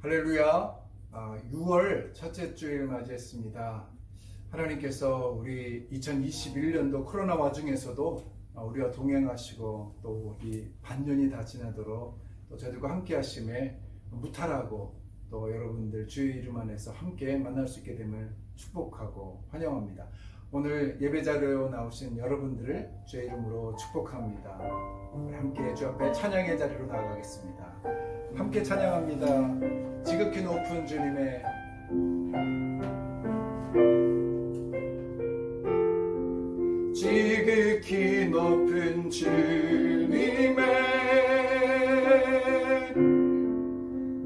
할렐루야. 6월 첫째 주일 맞이했습니다. 하나님께서 우리 2021년도 코로나 와중에서도 우리와 동행하시고 또 우리 반년이 다 지나도록 또 저희들과 함께 하심에 무탈하고 또 여러분들 주의 이름 안에서 함께 만날 수 있게 됨을 축복하고 환영합니다. 오늘 예배자로 나오신 여러분들을 주의 이름으로 축복합니다. 우리 함께 주 앞에 찬양의 자리로 나아가겠습니다. 함께 찬양합니다. 지극히 높은 주님의 지극히 높은 주님의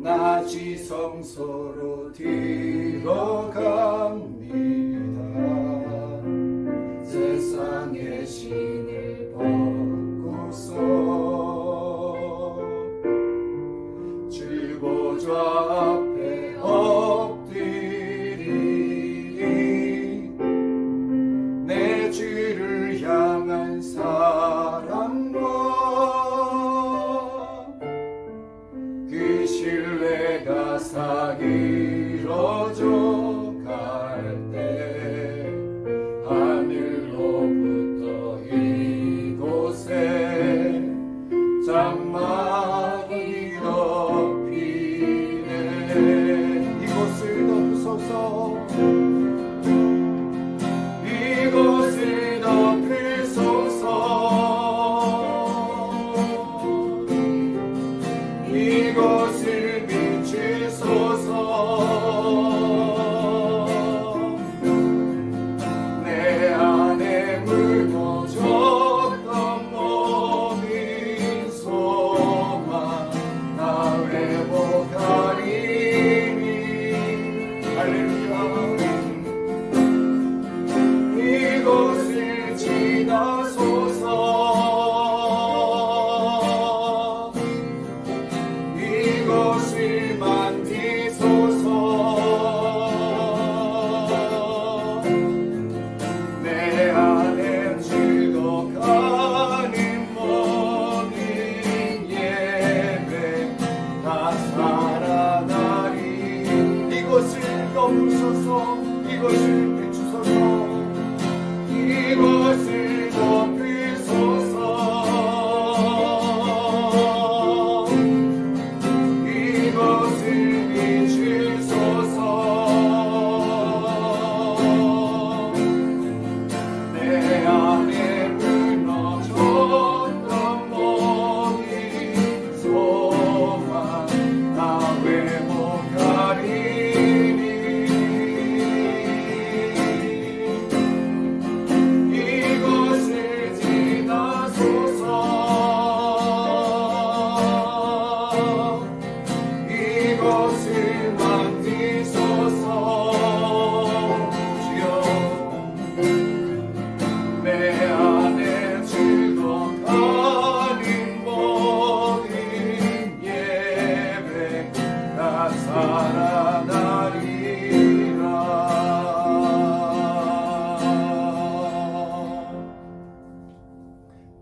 낮이 성소로 들어갑니다. 세상의 신을 벗고서 주보좌 앞에 엎드리리. 내 주를 향한 사랑과 그 신뢰가 사그러져 갈 때 하늘로부터 이곳에 장막이 덮이네. 이곳을 덮으소서. 이곳을 덮으소서. 이곳을 비추소서. 내 안에 물거졌던 모든 소망 다 회복하리니. 할렐루야. 이곳을 지나소서. 이곳을 만지소서. 내 안에 죽어가는 모든 예배 다 살아나리. 이곳을 덮으소서. 이곳을 비추소서. 이곳을 덮으소서. 이곳을 비추소서. 내 안에 무너졌던 모든 소망 다 회복하리니. 이곳을 지나소서. 이곳을 만지소서. 주여. 내 안에 죽어가는 모든 예배 다 살아나리라.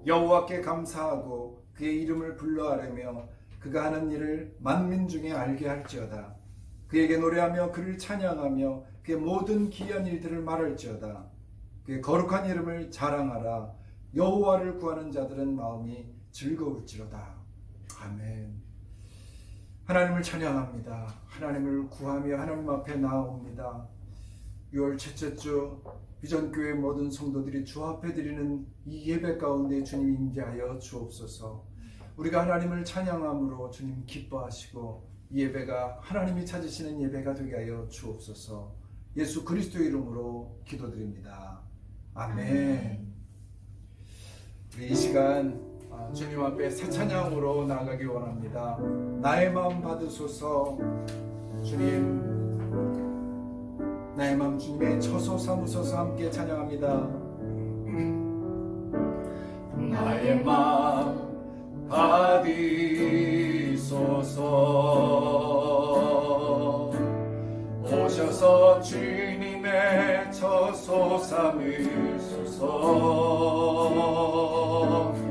여호와께 감사하고 그의 이름을 불러아뢰며 그가 하는 일을 만민 중에 알게 할지어다. 그에게 노래하며 그를 찬양하며 그의 모든 기이한 일들을 말할지어다. 그의 거룩한 이름을 자랑하라. 여호와를 구하는 자들은 마음이 즐거울지로다. 아멘. 하나님을 찬양합니다. 하나님을 구하며 하나님 앞에 나옵니다. 6월 첫째 주 비전교회 모든 성도들이 주 앞에 드리는 이 예배 가운데 주님 임재하여 주옵소서. 우리가 하나님을 찬양함으로 주님 기뻐하시고 이 예배가 하나님이 찾으시는 예배가 되게 하여 주옵소서. 예수 그리스도의 이름으로 기도드립니다. 아멘. 우리 이 시간 주님 앞에 새 찬양으로 나아가기 원합니다. 나의 마음 받으소서. 주님, 나의 마음 주님의 처소 삼으소서. 함께 찬양합니다. 나의 마음 받으소서. 오셔서 주님의 처소 삼으소서.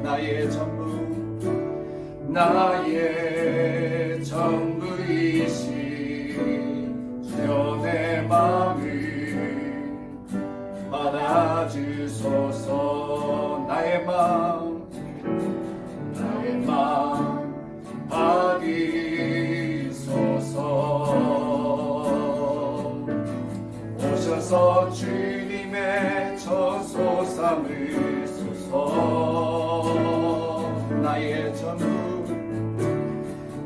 나의 전부 나의 전부이시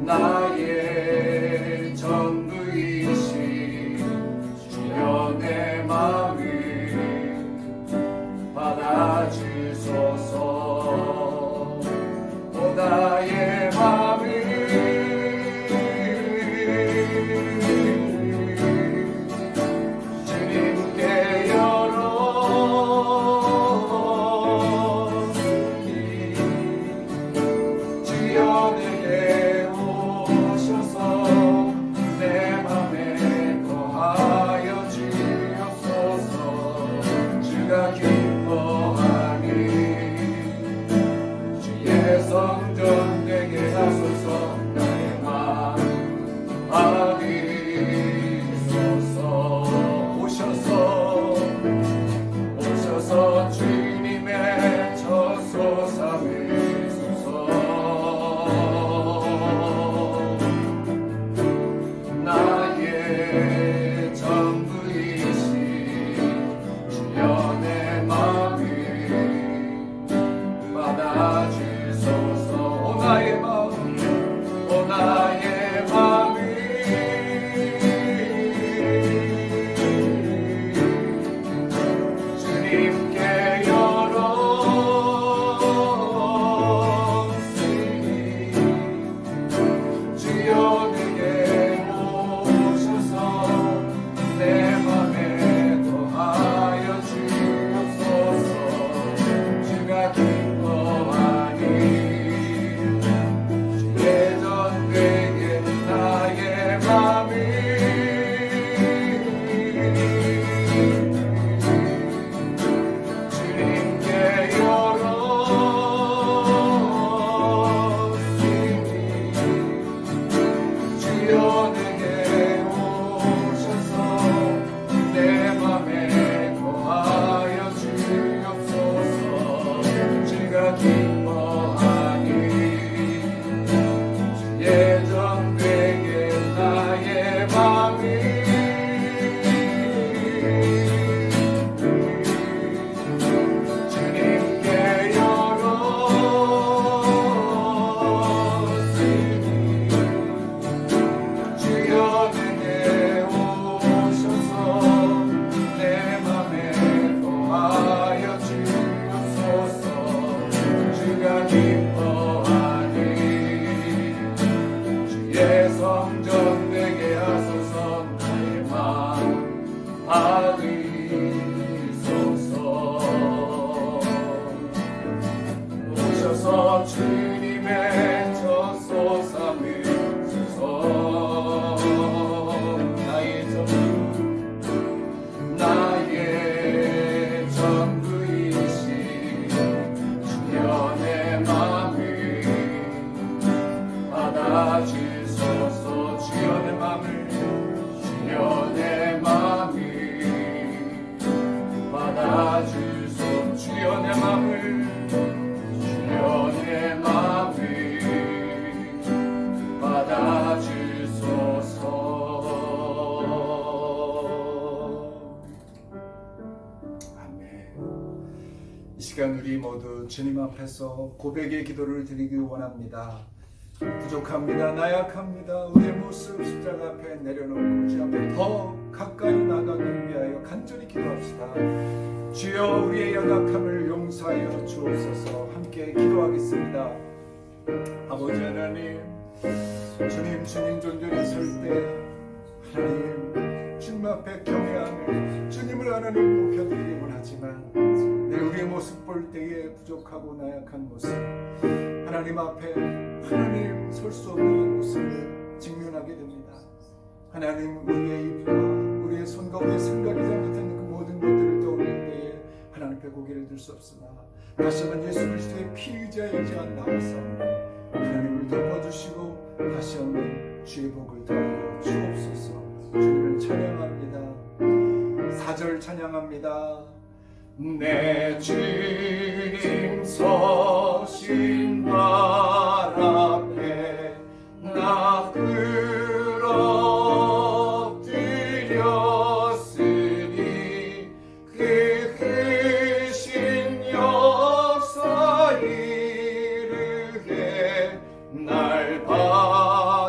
나의 전부이신 주여 내 마음을 받아주소서. 오 나의 마음을 주님께 열었으니 주여 내게 오셔서 내 맘에 거하여 주옵소서. 주가 기뻐하니 주의 성전 되게 하소서. 나의 맘 받으소서. 오셔서 주님의 처소 삼으소서. 나의 전부이신 주여 내 마음을 받아주소서. 오 나의 마음, 오 나의 마음을 주님께 열었으니 주여 내게 오셔서 내 맘에 더하여 주옵소서. 주가 기뻐하니 주의 전되게 나의 맘을 주님께 열었으니 주여 내게 오셔서 내 맘에 거하여 주옵소서. 주가 기뻐하니 주의 전되게 나의 맘을 주님께 열었으니 주여 내게 오셔서 내 맘에 거하여 주옵소서. 주가 기뻐하니 주의 성전 되게 하소서. 나의 맘 받으소서. 오셔서 주님의 처소 삼으소서. 나의 전부이신 주여 내 마음을 받아주소서. 주여 내 마음을, 주여 내 마음을 받아주소서. 주여 내 마음을, 주여 내 마음을 받아주소서. 아멘. 이 시간 우리 모두 주님 앞에서 고백의 기도를 드리기 원합니다. 부족합니다. 나약합니다. 우리의 모습 십자가 앞에 내려놓고 주 앞에 더 가까이 나가기 위하여 간절히 기도합시다. 주여 우리의 연약함을 용서하여 주옵소서. 함께 기도하겠습니다. 아버지 하나님, 주님 존전히 설 때 하나님 주님 앞에 경외하며 주님을 하나님 높여드리기 원하지만 늘 우리의 모습 볼 때에 부족하고 나약한 모습, 하나님 앞에 하나님 설 수 없는 이 모습을 직면하게 됩니다. 하나님 우리의 입과 우리의 손과 우리의 생각이 잘못된 그 모든 것들을 떠올릴 때에 하나님 앞에 고개를 들 수 없으나 다시 한번 예수 그리스도의 피 의지한 나와서 하나님을 덮어주시고 다시 한번 주의 복을 더하여 주옵소서. 주님을 찬양합니다. 4절 찬양합니다. 내 주님 서신 발 앞에 나 엎드렸으니 그 크신 역사 이르게 날 받아주소서.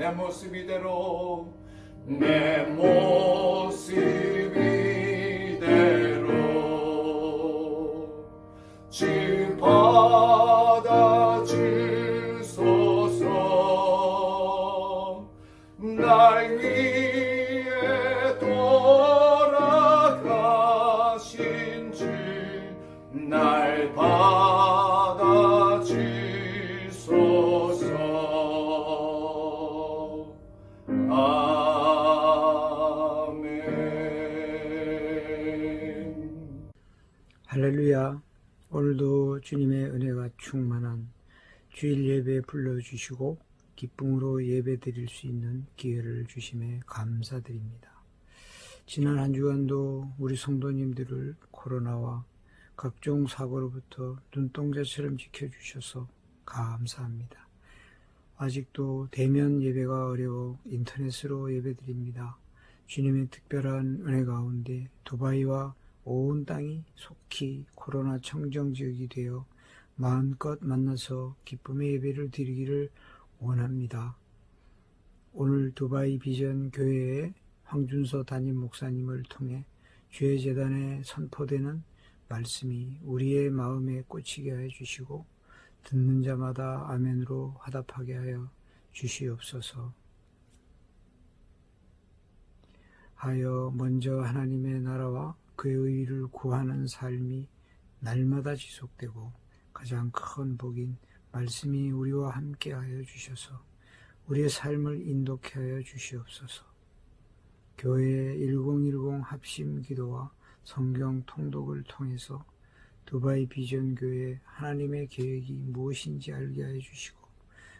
내 모습 이대로 내 모습 이대로 주 받아주소서. 날 위해 돌아가신 주 날 받아주소서. 아멘. 할렐루야. 오늘도 주님의 은혜가 충만한 주일 예배 불러주시고 기쁨으로 예배 드릴 수 있는 기회를 주심에 감사드립니다. 지난 한 주간도 우리 성도님들을 코로나와 각종 사고로부터 눈동자처럼 지켜주셔서 감사합니다. 아직도 대면 예배가 어려워 인터넷으로 예배드립니다. 주님의 특별한 은혜 가운데 두바이와 온 땅이 속히 코로나 청정 지역이 되어 마음껏 만나서 기쁨의 예배를 드리기를 원합니다. 오늘 두바이 비전 교회의 황준서 담임 목사님을 통해 주의 재단에 선포되는 말씀이 우리의 마음에 꽂히게 하여 주시고 듣는 자마다 아멘으로 화답하게 하여 주시옵소서. 하여 먼저 하나님의 나라와 그의 의를 구하는 삶이 날마다 지속되고 가장 큰 복인 말씀이 우리와 함께 하여 주셔서 우리의 삶을 인도케 하여 주시옵소서. 교회 1010 합심 기도와 성경 통독을 통해서 두바이 비전 교회 하나님의 계획이 무엇인지 알게 하여 주시고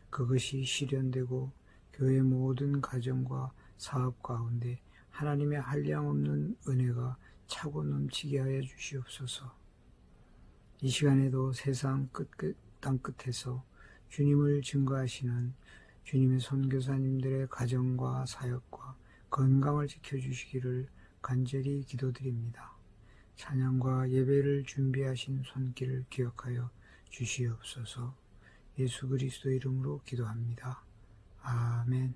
그것이 실현되고 교회 모든 가정과 사업 가운데 하나님의 한량없는 은혜가 차고 넘치게 하여 주시옵소서. 이 시간에도 세상 땅끝에서 주님을 증거하시는 주님의 선교사님들의 가정과 사역과 건강을 지켜주시기를 간절히 기도드립니다. 찬양과 예배를 준비하신 손길을 기억하여 주시옵소서. 예수 그리스도 이름으로 기도합니다. 아멘.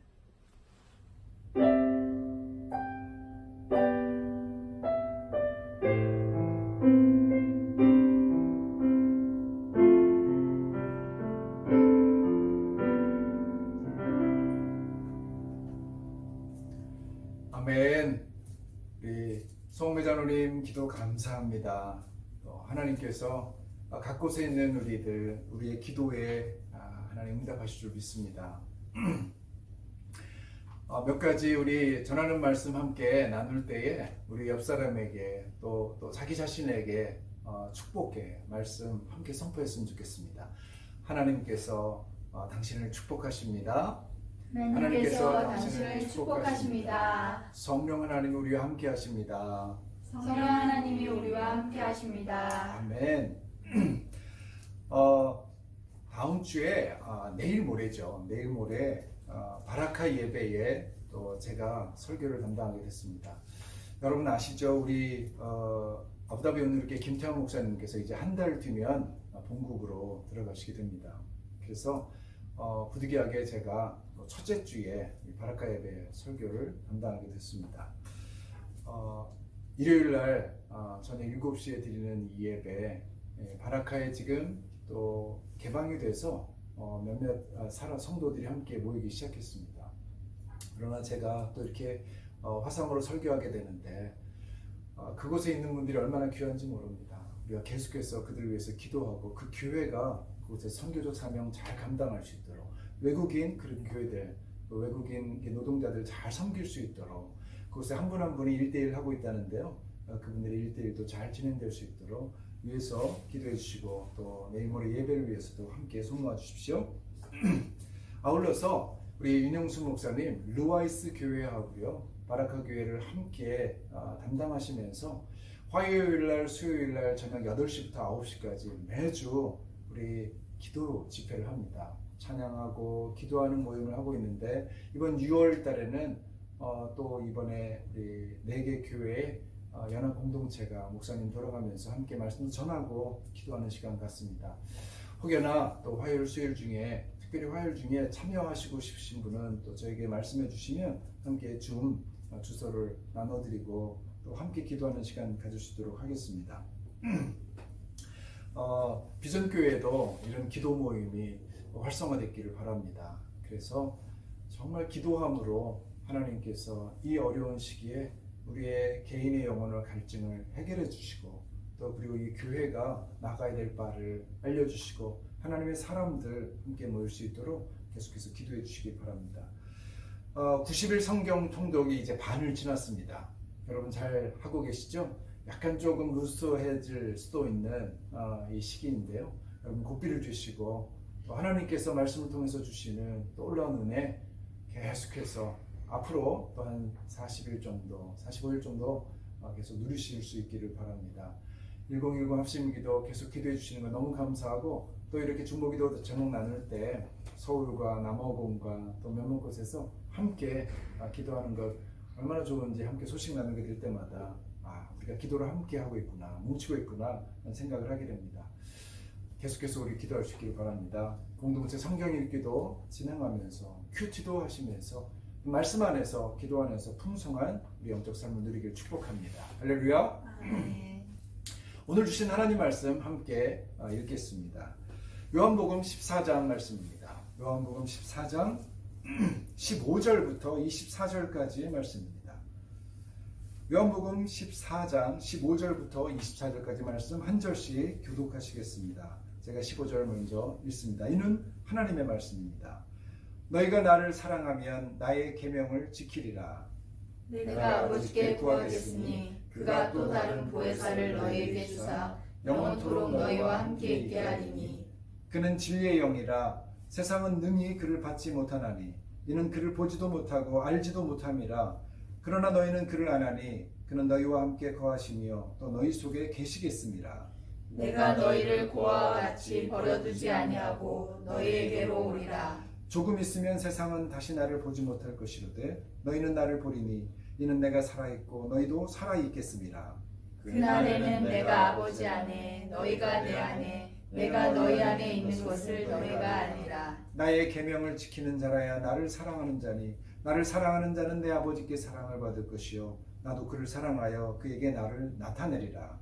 아멘. 우리 송매자노님 기도 감사합니다. 하나님께서 각 곳에 있는 우리의 기도에 하나님 응답하실 줄 믿습니다. 몇 가지 우리 전하는 말씀 함께 나눌 때에 우리 옆 사람에게 또 자기 자신에게 축복의 말씀 함께 선포했으면 좋겠습니다. 하나님께서 당신을 축복하십니다. 하나님께서 당신을 축복하십니다. 성령 하나님 우리와 함께 하십니다. 성령 하나님이 우리와 함께 하십니다. 아멘. 다음 주에 내일 모레죠. 내일 모레 바라카 예배에 또 제가 설교를 담당하게 됐습니다. 여러분 아시죠? 우리 아부다비 온누리교회 김태환 목사님께서 이제 한 달 뒤면 본국으로 들어가시게 됩니다. 그래서 부득이하게 제가 첫째 주에 바라카 예배 설교를 담당하게 됐습니다. 일요일 날 저녁 7시에 드리는 이 예배 바라카에 지금 또 개방이 돼서 몇몇 성도들이 함께 모이기 시작했습니다. 그러나 제가 또 이렇게 화상으로 설교하게 되는데 그곳에 있는 분들이 얼마나 귀한지 모릅니다. 우리가 계속해서 그들을 위해서 기도하고 그 교회가 그곳의 선교적 사명 잘 감당할 수 있도록 외국인 그런 교회들, 외국인 노동자들 잘 섬길 수 있도록 그곳에 한 분 한 분이 1대1 하고 있다는데요. 그분들의 1대1도 잘 진행될 수 있도록 위해서 기도해 주시고 또 내일 모레 예배를 위해서도 함께 손모아 주십시오. 아울러서 우리 윤영수 목사님 루아이스 교회하고요 바라카 교회를 함께 담당하시면서 화요일날 수요일날 저녁 8시부터 9시까지 매주 우리 기도 집회를 합니다. 찬양하고 기도하는 모임을 하고 있는데 이번 6월 달에는 또 이번에 4개 교회의 연합 공동체가 목사님 돌아가면서 함께 말씀을 전하고 기도하는 시간 같습니다. 혹여나 또 화요일 수요일 중에 특별히 화요일 중에 참여하시고 싶으신 분은 또 저에게 말씀해 주시면 함께 줌 주소를 나눠드리고 또 함께 기도하는 시간 가질 수 있도록 하겠습니다. 비전교회도 이런 기도 모임이 활성화됐기를 바랍니다. 그래서 정말 기도함으로 하나님께서 이 어려운 시기에 우리의 개인의 영혼의 갈증을 해결해 주시고 또 그리고 이 교회가 나가야 될 바를 알려주시고 하나님의 사람들 함께 모일 수 있도록 계속해서 기도해 주시기 바랍니다. 90일 성경 통독이 이제 반을 지났습니다. 여러분 잘 하고 계시죠? 약간 조금 루스해질 수도 있는 이 시기인데요. 여러분 고삐를 주시고 또 하나님께서 말씀을 통해서 주시는 또 올라온 은혜 계속해서 앞으로 또 한 40일 정도, 45일 정도 계속 누리실 수 있기를 바랍니다. 1010 합심기도 계속 기도해 주시는 거 너무 감사하고 또 이렇게 중보기도 제목 나눌 때 서울과 남아공과 또 몇몇 곳에서 함께 기도하는 것 얼마나 좋은지 함께 소식 나누게 될 때마다 우리가 기도를 함께 하고 있구나, 뭉치고 있구나 라는 생각을 하게 됩니다. 계속해서 우리 기도할 수 있기를 바랍니다. 공동체 성경 읽기도 진행하면서 큐티도 하시면서 말씀 안에서 기도 안에서 풍성한 우리 영적 삶을 누리길 축복합니다. 할렐루야. 오늘 주신 하나님 말씀 함께 읽겠습니다. 요한복음 14장 말씀입니다. 요한복음 14장 15절부터 24절까지의 말씀입니다. 요한복음 14장 15절부터 24절까지 말씀 한 절씩 교독하시겠습니다. 제가 15절 먼저 읽습니다. 이는 하나님의 말씀입니다. 너희가 나를 사랑하면 나의 계명을 지키리라. 내가 아버지께 구하겠으니 그가 또 다른 보혜사를 너희에게 주사 영원토록 너희와 함께 있게 하리니 그는 진리의 영이라 세상은 능히 그를 받지 못하나니 이는 그를 보지도 못하고 알지도 못함이라. 그러나 너희는 그를 아나니 그는 너희와 함께 거하시며 또 너희 속에 계시겠습니다. 내가 너희를 고아와 같이 버려두지 아니하고 너희에게로 오리라. 조금 있으면 세상은 다시 나를 보지 못할 것이로되 너희는 나를 보리니 이는 내가 살아있고 너희도 살아있겠습니다. 그날에는 내가 아버지 안에 너희가 내 안에 내가 너희 안에 있는 것을 너희가 아니라. 나의 계명을 지키는 자라야 나를 사랑하는 자니 나를 사랑하는 자는 내 아버지께 사랑을 받을 것이요 나도 그를 사랑하여 그에게 나를 나타내리라.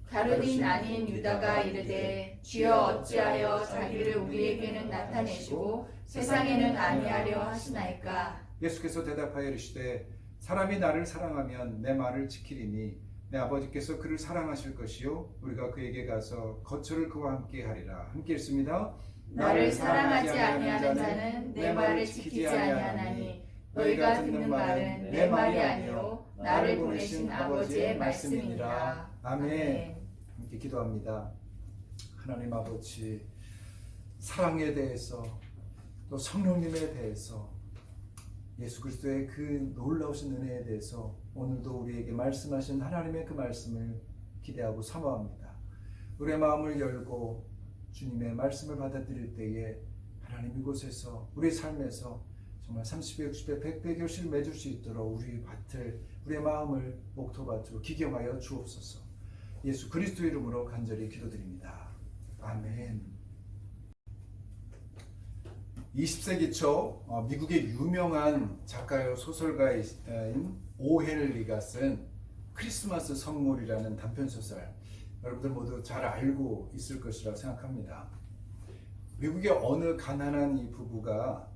가룟인 아닌 유다가 이르되 주여 어찌하여 자기를 우리에게는 나타내시고 세상에는 아니하려 하시나이까. 예수께서 대답하여 이르시되 사람이 나를 사랑하면 내 말을 지키리니 내 아버지께서 그를 사랑하실 것이요 우리가 그에게 가서 거처를 그와 함께 하리라. 함께 읽습니다. 나를 사랑하지 아니하는 자는 내 말을 지키지 아니하나니 너희가 듣는 말은 내 말이 아니요 나를 보내신 아버지의 말씀이니라. 아멘. 함께 기도합니다. 하나님 아버지, 사랑에 대해서 또 성령님에 대해서 예수 그리스도의 그 놀라우신 은혜에 대해서 오늘도 우리에게 말씀하신 하나님의 그 말씀을 기대하고 사모합니다. 우리의 마음을 열고 주님의 말씀을 받아들일 때에 하나님 이곳에서 우리 삶에서 정말 30배, 60배, 100배 결실을 맺을 수 있도록 우리 밭을, 우리의 마음을 목토밭으로 기경하여 주옵소서. 예수 그리스도 이름으로 간절히 기도드립니다. 아멘. 20세기 초 미국의 유명한 작가요 소설가인 오헨리가 쓴 크리스마스 선물이라는 단편소설, 여러분들 모두 잘 알고 있을 것이라고 생각합니다. 미국의 어느 가난한 이 부부가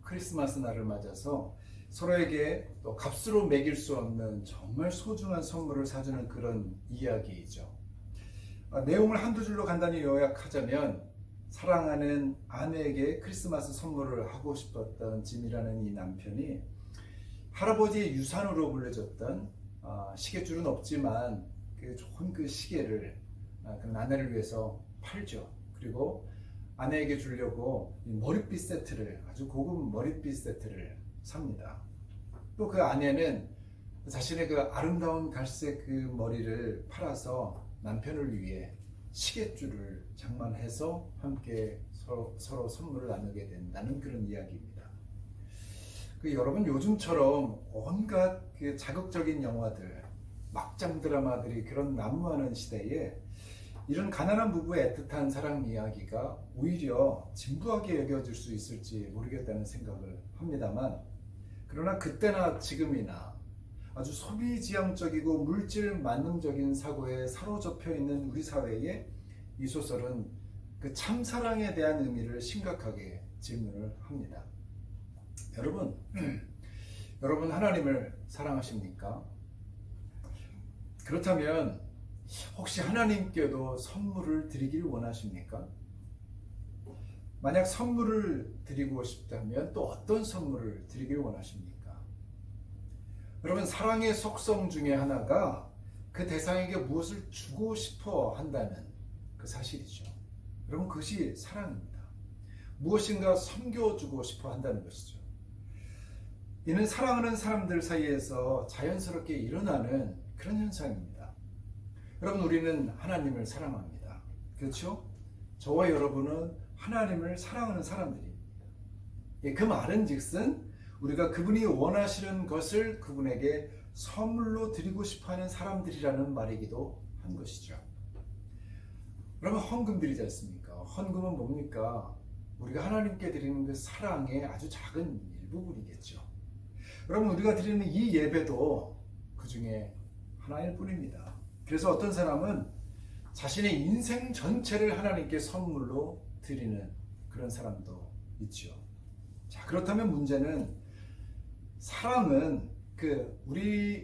크리스마스 날을 맞아서 서로에게 또 값으로 매길 수 없는 정말 소중한 선물을 사주는 그런 이야기이죠. 내용을 한두 줄로 간단히 요약하자면 사랑하는 아내에게 크리스마스 선물을 하고 싶었던 짐이라는 이 남편이 할아버지의 유산으로 물려줬던 시계줄은 없지만 그 좋은 그 시계를 그런 아내를 위해서 팔죠. 그리고 아내에게 주려고 머리빗 세트를, 아주 고급 머리빗 세트를 삽니다. 또 그 아내는 자신의 그 아름다운 갈색 그 머리를 팔아서 남편을 위해 시계줄을 장만해서 함께 서로 선물을 나누게 된다는 그런 이야기입니다. 여러분, 요즘처럼 온갖 그 자극적인 영화들, 막장 드라마들이 그런 난무하는 시대에 이런 가난한 부부의 애틋한 사랑 이야기가 오히려 진부하게 여겨질 수 있을지 모르겠다는 생각을 합니다만, 그러나 그때나 지금이나 아주 소비지향적이고 물질 만능적인 사고에 사로잡혀 있는 우리 사회에 이 소설은 그 참사랑에 대한 의미를 심각하게 질문을 합니다. 여러분 하나님을 사랑하십니까? 그렇다면 혹시 하나님께도 선물을 드리기를 원하십니까? 만약 선물을 드리고 싶다면 또 어떤 선물을 드리기를 원하십니까? 여러분, 사랑의 속성 중에 하나가 그 대상에게 무엇을 주고 싶어 한다는 그 사실이죠. 여러분, 그것이 사랑입니다. 무엇인가 섬겨주고 싶어 한다는 것이죠. 이는 사랑하는 사람들 사이에서 자연스럽게 일어나는 그런 현상입니다. 여러분, 우리는 하나님을 사랑합니다. 그렇죠? 저와 여러분은 하나님을 사랑하는 사람들입니다. 그 말은 즉슨 우리가 그분이 원하시는 것을 그분에게 선물로 드리고 싶어하는 사람들이라는 말이기도 한 것이죠. 여러분, 헌금 드리지 않습니까? 헌금은 뭡니까? 우리가 하나님께 드리는 그 사랑의 아주 작은 일부분이겠죠. 여러분, 우리가 드리는 이 예배도 그 중에 하나일 뿐입니다. 그래서 어떤 사람은 자신의 인생 전체를 하나님께 선물로 드리는 그런 사람도 있죠. 자, 그렇다면 문제는 사랑은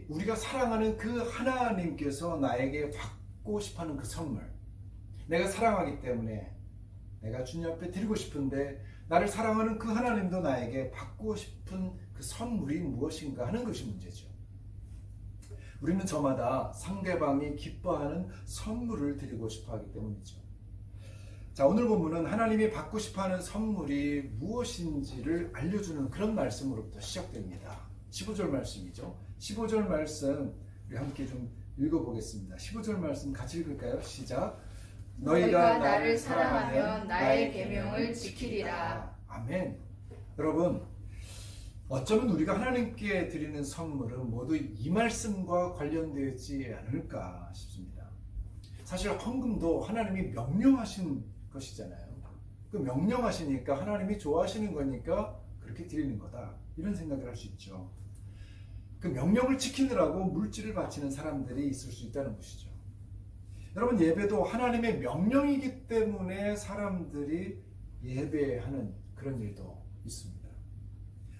우리가 사랑하는 그 하나님께서 나에게 받고 싶어하는 그 선물, 내가 사랑하기 때문에 내가 주님 앞에 드리고 싶은데 나를 사랑하는 그 하나님도 나에게 받고 싶은 그 선물이 무엇인가 하는 것이 문제죠. 우리는 저마다 상대방이 기뻐하는 선물을 드리고 싶어 하기 때문이죠. 자, 오늘 본문은 하나님이 받고 싶어하는 선물이 무엇인지를 알려주는 그런 말씀으로부터 시작됩니다. 15절 말씀이죠. 15절 말씀 우리 함께 좀 읽어보겠습니다. 15절 말씀 같이 읽을까요? 시작. 너희가 나를 사랑하면 나의 계명을 지키리라. 아멘. 여러분, 어쩌면 우리가 하나님께 드리는 선물은 모두 이 말씀과 관련되지 않을까 싶습니다. 사실 헌금도 하나님이 명령하신 것이잖아요. 그 명령하시니까 하나님이 좋아하시는 거니까 그렇게 드리는 거다, 이런 생각을 할 수 있죠. 그 명령을 지키느라고 물질을 바치는 사람들이 있을 수 있다는 것이죠. 여러분, 예배도 하나님의 명령이기 때문에 사람들이 예배하는 그런 일도 있습니다.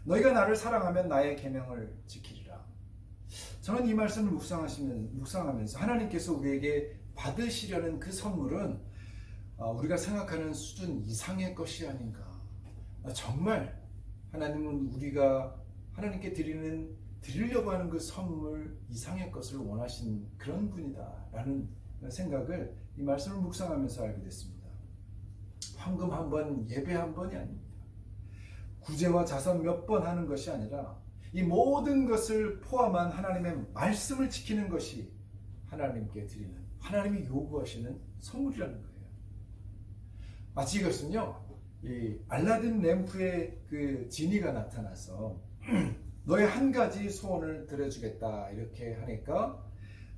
너희가 나를 사랑하면 나의 계명을 지키리라. 저는 이 말씀을 묵상하면서 하나님께서 우리에게 받으시려는 그 선물은 우리가 생각하는 수준 이상의 것이 아닌가. 정말 하나님은 우리가 하나님께 드리려고 하는 그 선물 이상의 것을 원하신 그런 분이다라는 생각을 이 말씀을 묵상하면서 알게 됐습니다. 헌금 한 번, 예배 한 번이 아닙니다. 구제와 자선 몇 번 하는 것이 아니라 이 모든 것을 포함한 하나님의 말씀을 지키는 것이 하나님께 드리는, 하나님이 요구하시는 선물이라는 거예요. 마치 이것은요, 이 알라딘 램프의 그 지니가 나타나서 너의 한 가지 소원을 들어주겠다 이렇게 하니까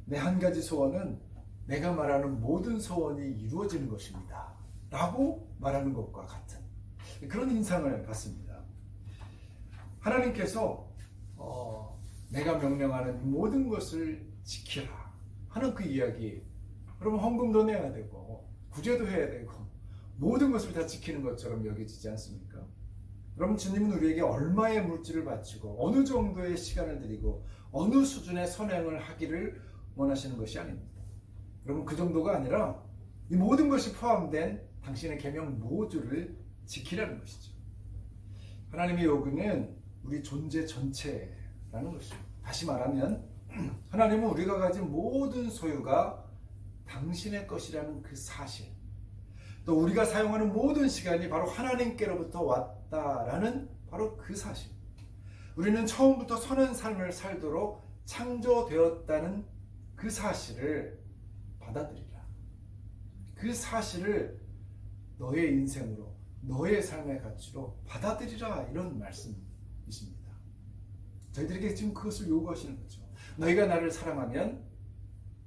내 한 가지 소원은 내가 말하는 모든 소원이 이루어지는 것입니다 라고 말하는 것과 같은 그런 인상을 받습니다. 하나님께서 내가 명령하는 모든 것을 지키라 하는 그 이야기, 그러면 헌금도 내야 되고 구제도 해야 되고 모든 것을 다 지키는 것처럼 여겨지지 않습니까? 여러분, 주님은 우리에게 얼마의 물질을 바치고 어느 정도의 시간을 드리고 어느 수준의 선행을 하기를 원하시는 것이 아닙니다. 여러분, 그 정도가 아니라 이 모든 것이 포함된 당신의 계명 모두를 지키라는 것이죠. 하나님의 요구는 우리 존재 전체라는 것이죠. 다시 말하면 하나님은 우리가 가진 모든 소유가 당신의 것이라는 그 사실, 또 우리가 사용하는 모든 시간이 바로 하나님께로부터 왔다라는 바로 그 사실, 우리는 처음부터 선한 삶을 살도록 창조되었다는 그 사실을 받아들이라. 그 사실을 너의 인생으로, 너의 삶의 가치로 받아들이라, 이런 말씀이십니다. 저희들에게 지금 그것을 요구하시는 거죠. 너희가 나를 사랑하면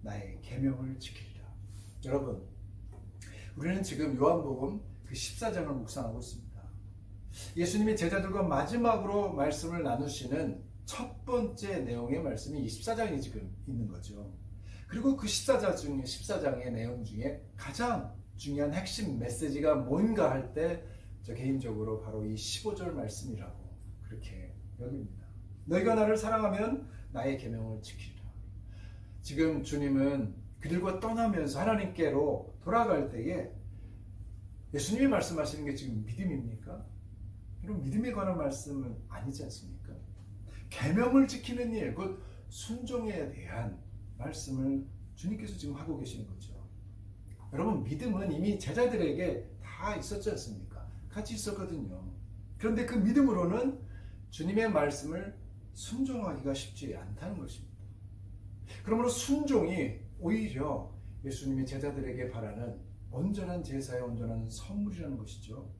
나의 계명을 지키리라. 여러분, 우리는 지금 요한복음 그 14장을 묵상하고 있습니다. 예수님이 제자들과 마지막으로 말씀을 나누시는 첫 번째 내용의 말씀이 24장이 지금 있는 거죠. 그리고 그 14장의 내용 중에 가장 중요한 핵심 메시지가 뭔가 할 때 저 개인적으로 바로 이 15절 말씀이라고 그렇게 여깁니다. 너희가 나를 사랑하면 나의 계명을 지키리라. 지금 주님은 그들과 떠나면서 하나님께로 돌아갈 때에 예수님이 말씀하시는 게 지금 믿음입니까? 이런 믿음에 관한 말씀은 아니지 않습니까? 계명을 지키는 일, 곧 순종에 대한 말씀을 주님께서 지금 하고 계시는 거죠. 여러분, 믿음은 이미 제자들에게 다 있었지 않습니까? 같이 있었거든요. 그런데 그 믿음으로는 주님의 말씀을 순종하기가 쉽지 않다는 것입니다. 그러므로 순종이 오히려 예수님이 제자들에게 바라는 온전한 제사의 온전한 선물이라는 것이죠.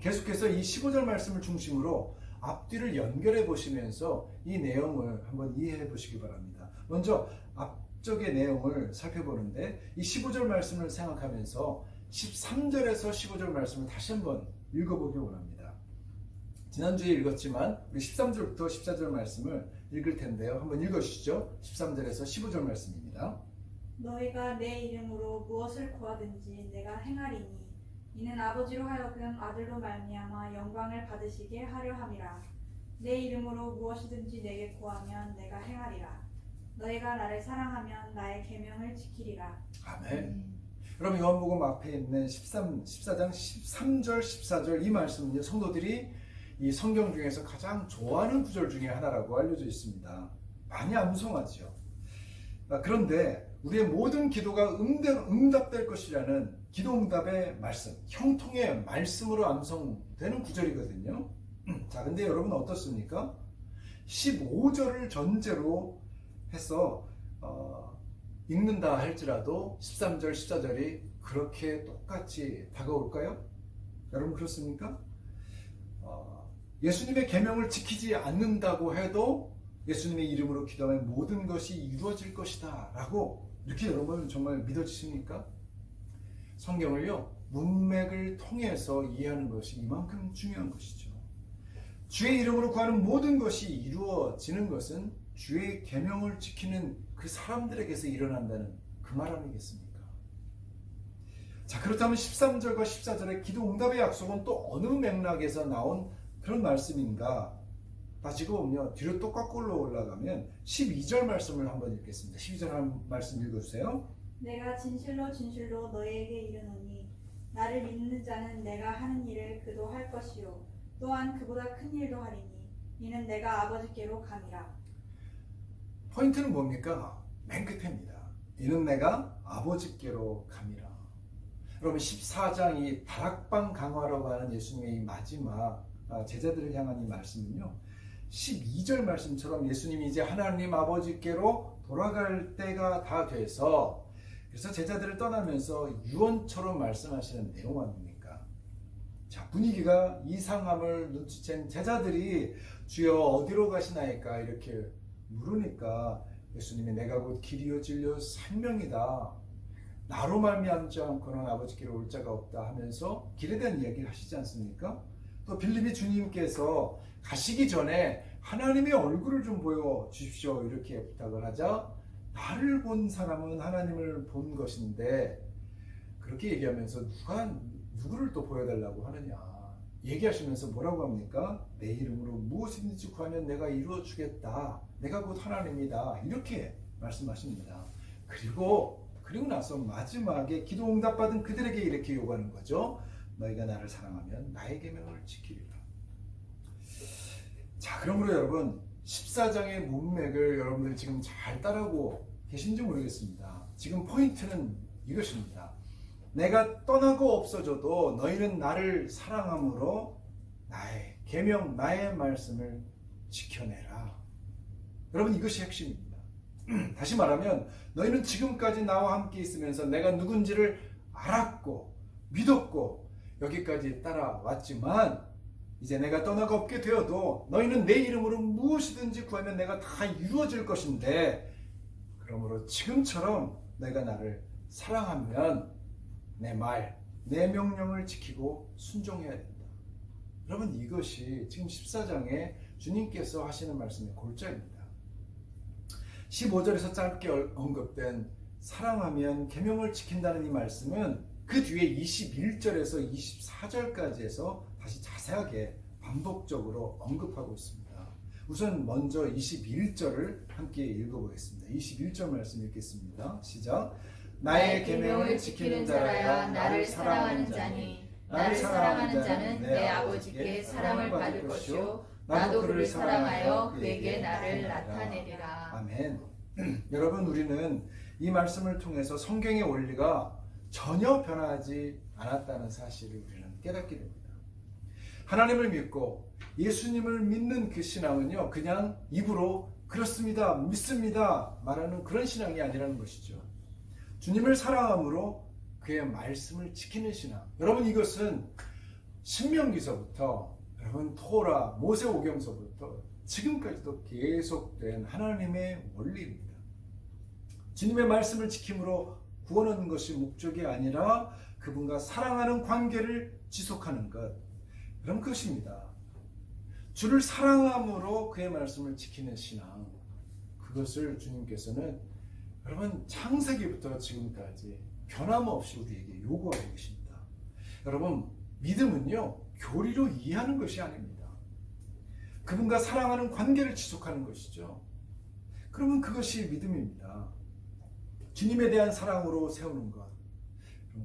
계속해서 이 15절 말씀을 중심으로 앞뒤를 연결해 보시면서 이 내용을 한번 이해해 보시기 바랍니다. 먼저 앞쪽의 내용을 살펴보는데 이 15절 말씀을 생각하면서 13절에서 15절 말씀을 다시 한번 읽어보기 원합니다. 지난주에 읽었지만 우리 13절부터 14절 말씀을 읽을 텐데요. 한번 읽어주시죠. 13절에서 15절 말씀입니다. 너희가 내 이름으로 무엇을 구하든지 내가 행하리니 이는 아버지로 하여금 아들로 말미암아 영광을 받으시게 하려 함이라. 내 이름으로 무엇이든지 내게 구하면 내가 행하리라. 너희가 나를 사랑하면 나의 계명을 지키리라. 아멘. 그럼 요한복음 앞에 있는 14장 13절 14절 이 말씀은요, 성도들이 이 성경 중에서 가장 좋아하는 구절 중에 하나라고 알려져 있습니다. 많이 암송하죠. 그런데 우리의 모든 기도가 응답될 것이라는 기도응답의 말씀, 형통의 말씀으로 암송되는 구절이거든요. 자, 근데 여러분 어떻습니까? 15절을 전제로 해서 읽는다 할지라도 13절, 14절이 그렇게 똑같이 다가올까요? 여러분 그렇습니까? 예수님의 계명을 지키지 않는다고 해도 예수님의 이름으로 기도하면 모든 것이 이루어질 것이다 라고 이렇게 여러분 정말 믿어지십니까? 성경을요, 문맥을 통해서 이해하는 것이 이만큼 중요한 것이죠. 주의 이름으로 구하는 모든 것이 이루어지는 것은 주의 계명을 지키는 그 사람들에게서 일어난다는 그 말 아니겠습니까? 자, 그렇다면 13절과 14절의 기도 응답의 약속은 또 어느 맥락에서 나온 그런 말씀인가 따지고 보면 뒤로 또 거꾸로 올라가면 12절 말씀을 한번 읽겠습니다. 12절 한 말씀 읽어주세요. 내가 진실로 진실로 너희에게 이르노니 나를 믿는 자는 내가 하는 일을 그도 할 것이요 또한 그보다 큰 일도 하리니 이는 내가 아버지께로 감이라. 포인트는 뭡니까? 맨 끝입니다. 이는 내가 아버지께로 감이라. 여러분 14장이 다락방 강화로 가는 예수님의 이 마지막 제자들을 향한 이 말씀은요, 12절 말씀처럼 예수님이 이제 하나님 아버지께로 돌아갈 때가 다 돼서 그래서 제자들을 떠나면서 유언처럼 말씀하시는 내용 아닙니까? 자, 분위기가 이상함을 눈치챈 제자들이 주여 어디로 가시나이까 이렇게 물으니까 예수님이 내가 곧 길이요 진리요 생명이다. 나로 말미암지 않고는 아버지께로 올 자가 없다 하면서 길에 대한 이야기를 하시지 않습니까? 또 빌립이 주님께서 가시기 전에 하나님의 얼굴을 좀 보여주십시오 이렇게 부탁을 하자 나를 본 사람은 하나님을 본 것인데 그렇게 얘기하면서 누구를 또 보여달라고 하느냐 얘기하시면서 뭐라고 합니까? 내 이름으로 무엇이든지 구하면 내가 이루어주겠다. 내가 곧 하나님이다. 이렇게 말씀하십니다. 그리고 나서 마지막에 기도 응답받은 그들에게 이렇게 요구하는 거죠. 너희가 나를 사랑하면 나의 계명을 지키리라. 자, 그러므로 여러분 14장의 문맥을 여러분들이 지금 잘 따라오고 계신지 모르겠습니다. 지금 포인트는 이것입니다. 내가 떠나고 없어져도 너희는 나를 사랑함으로 나의 계명, 나의 말씀을 지켜내라. 여러분 이것이 핵심입니다. 다시 말하면 너희는 지금까지 나와 함께 있으면서 내가 누군지를 알았고 믿었고 여기까지 따라왔지만 이제 내가 떠나가 없게 되어도 너희는 내 이름으로 무엇이든지 구하면 내가 다 이루어질 것인데 그러므로 지금처럼 내가 나를 사랑하면 내 말, 내 명령을 지키고 순종해야 된다. 여러분, 이것이 지금 14장에 주님께서 하시는 말씀의 골자입니다. 15절에서 짧게 언급된 사랑하면 계명을 지킨다는 이 말씀은 그 뒤에 21절에서 24절까지 해서 다시 자세하게 반복적으로 언급하고 있습니다. 우선 먼저 21절을 함께 읽어보겠습니다. 21절 말씀 읽겠습니다. 시작. 나의 계명을 지키는 자라야 나를 사랑하는 자니 나를 사랑하는 자는 내 아버지께 사랑을 받을 것이요 나도 그를 사랑하여 그에게 나를 나타내리라. 아멘. 여러분, 우리는 이 말씀을 통해서 성경의 원리가 전혀 변하지 않았다는 사실을 우리는 깨닫게 됩니다. 하나님을 믿고 예수님을 믿는 그 신앙은요, 그냥 입으로 그렇습니다, 믿습니다 말하는 그런 신앙이 아니라는 것이죠. 주님을 사랑함으로 그의 말씀을 지키는 신앙. 여러분, 이것은 신명기서부터 여러분 토라, 모세오경서부터 지금까지도 계속된 하나님의 원리입니다. 주님의 말씀을 지킴으로 구원하는 것이 목적이 아니라 그분과 사랑하는 관계를 지속하는 것, 그런 것입니다. 주를 사랑함으로 그의 말씀을 지키는 신앙, 그것을 주님께서는 여러분 창세기부터 지금까지 변함없이 우리에게 요구하고 계십니다. 여러분, 믿음은요 교리로 이해하는 것이 아닙니다. 그분과 사랑하는 관계를 지속하는 것이죠. 그러면 그것이 믿음입니다. 주님에 대한 사랑으로 세우는 것,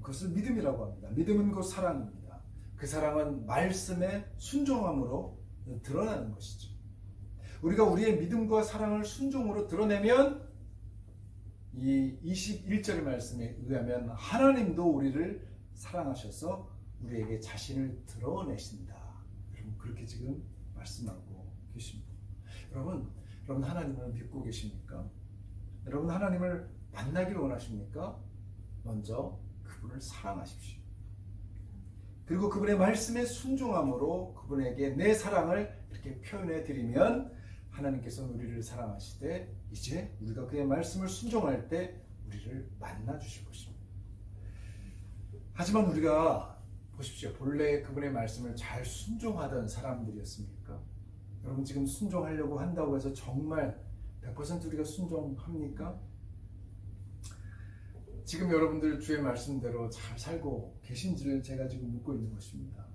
그것을 믿음이라고 합니다. 믿음은 곧 사랑입니다. 그 사랑은 말씀에 순종함으로 드러나는 것이죠. 우리가 우리의 믿음과 사랑을 순종으로 드러내면 이 21절의 말씀에 의하면 하나님도 우리를 사랑하셔서 우리에게 자신을 드러내신다. 여러분, 그렇게 지금 말씀하고 계십니다. 여러분 하나님을 믿고 계십니까? 여러분, 하나님을 만나기를 원하십니까? 먼저 그분을 사랑하십시오. 그리고 그분의 말씀에 순종함으로 그분에게 내 사랑을 이렇게 표현해 드리면 하나님께서는 우리를 사랑하시되 이제 우리가 그의 말씀을 순종할 때 우리를 만나 주실 것입니다. 하지만 우리가 보십시오. 본래 그분의 말씀을 잘 순종하던 사람들이었습니까? 여러분, 지금 순종하려고 한다고 해서 정말 100% 우리가 순종합니까? 지금 여러분들 주의 말씀대로 잘 살고 계신지를 제가 지금 묻고 있는 것입니다.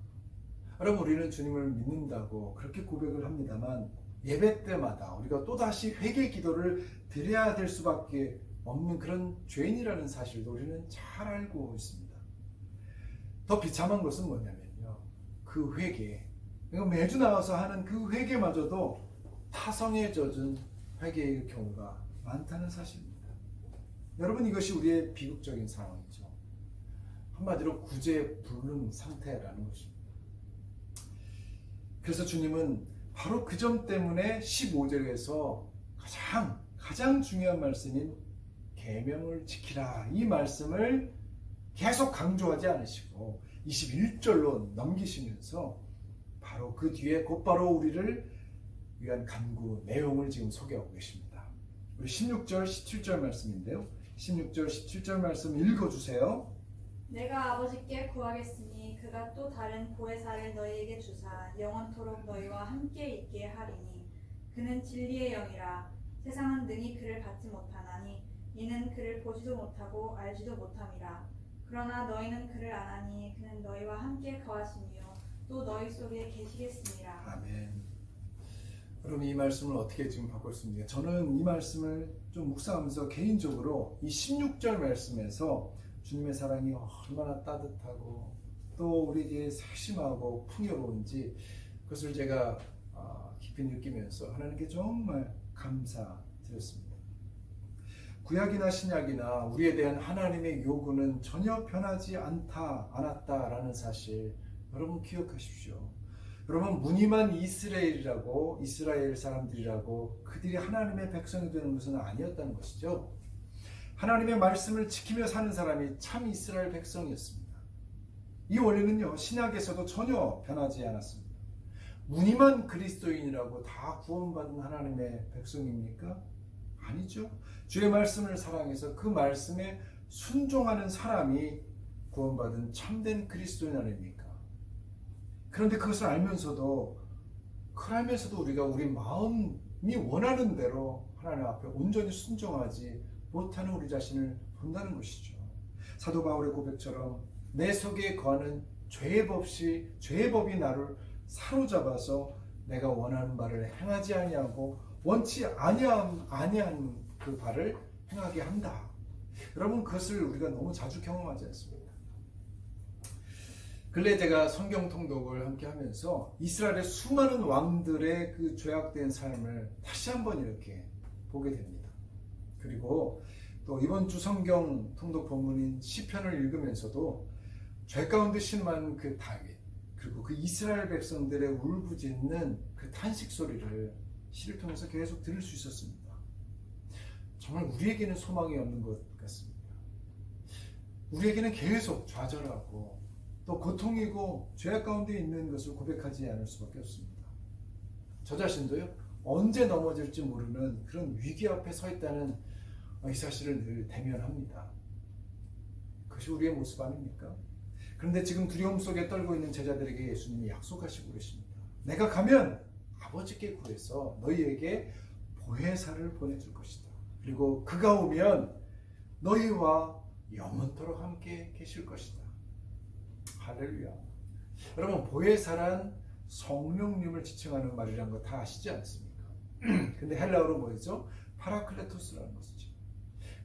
여러분, 우리는 주님을 믿는다고 그렇게 고백을 합니다만 예배 때마다 우리가 또다시 회개 기도를 드려야 될 수밖에 없는 그런 죄인이라는 사실도 우리는 잘 알고 있습니다. 더 비참한 것은 뭐냐면요, 그 회개, 매주 나와서 하는 그 회개마저도 타성에 젖은 회개의 경우가 많다는 사실입니다. 여러분, 이것이 우리의 비극적인 상황이죠. 한마디로 구제불능 상태라는 것입니다. 그래서 주님은 바로 그 점 때문에 15절에서 가장 중요한 말씀인 계명을 지키라, 이 말씀을 계속 강조하지 않으시고 21절로 넘기시면서 바로 그 뒤에 곧바로 우리를 위한 간구 내용을 지금 소개하고 계십니다. 우리 16절, 17절 말씀인데요. 16절, 17절 말씀 읽어주세요. 내가 아버지께 구하겠으니 그가 또 다른 보혜사를 너희에게 주사 영원토록 너희와 함께 있게 하리니 그는 진리의 영이라. 세상은 능히 그를 받지 못하나니 이는 그를 보지도 못하고 알지도 못함이라. 그러나 너희는 그를 아나니 그는 너희와 함께 거하시며 또 너희 속에 계시겠습니다. 아멘. 여러분, 이 말씀을 어떻게 지금 바꿨습니까? 저는 이 말씀을 좀 묵상하면서 개인적으로 이 16절 말씀에서 주님의 사랑이 얼마나 따뜻하고 또 우리에게 세심하고 풍요로운지 그것을 제가 깊이 느끼면서 하나님께 정말 감사드렸습니다. 구약이나 신약이나 우리에 대한 하나님의 요구는 전혀 변하지 않았다라는 사실 여러분 기억하십시오. 여러분, 무늬만 이스라엘이라고, 이스라엘 사람들이라고 그들이 하나님의 백성이 되는 것은 아니었다는 것이죠. 하나님의 말씀을 지키며 사는 사람이 참 이스라엘 백성이었습니다. 이 원리는요, 신약에서도 전혀 변하지 않았습니다. 무늬만 그리스도인이라고 다 구원받은 하나님의 백성입니까? 아니죠. 주의 말씀을 사랑해서 그 말씀에 순종하는 사람이 구원받은 참된 그리스도인 아닙니까? 그런데 그것을 알면서도 우리가 우리 마음이 원하는 대로 하나님 앞에 온전히 순종하지 못하는 우리 자신을 본다는 것이죠. 사도 바울의 고백처럼 내 속에 거하는 죄의 법이 나를 사로잡아서 내가 원하는 바를 행하지 아니하고 원치 아니한 그 바를 행하게 한다. 여러분, 그것을 우리가 너무 자주 경험하지 않습니까? 근래 제가 성경 통독을 함께 하면서 이스라엘의 수많은 왕들의 그 죄악된 삶을 다시 한번 이렇게 보게 됩니다. 그리고 또 이번 주 성경 통독 본문인 시편을 읽으면서도 죄 가운데 신음하는 그 다윗, 그리고 그 이스라엘 백성들의 울부짖는 그 탄식 소리를 시를 통해서 계속 들을 수 있었습니다. 정말 우리에게는 소망이 없는 것 같습니다. 우리에게는 계속 좌절하고 또 고통이고 죄악 가운데 있는 것을 고백하지 않을 수밖에 없습니다. 저 자신도요, 언제 넘어질지 모르는 그런 위기 앞에 서 있다는 이 사실을 늘 대면합니다. 그것이 우리의 모습 아닙니까? 그런데 지금 두려움 속에 떨고 있는 제자들에게 예수님이 약속하시고 계십니다. 내가 가면 아버지께 구해서 너희에게 보혜사를 보내줄 것이다. 그리고 그가 오면 너희와 영원토록 함께 계실 것이다. 할렐루야. 여러분, 보혜사란 성령님을 지칭하는 말이라는 거 다 아시지 않습니까? 근데 헬라어로 뭐였죠? 파라클레토스라는 것이죠.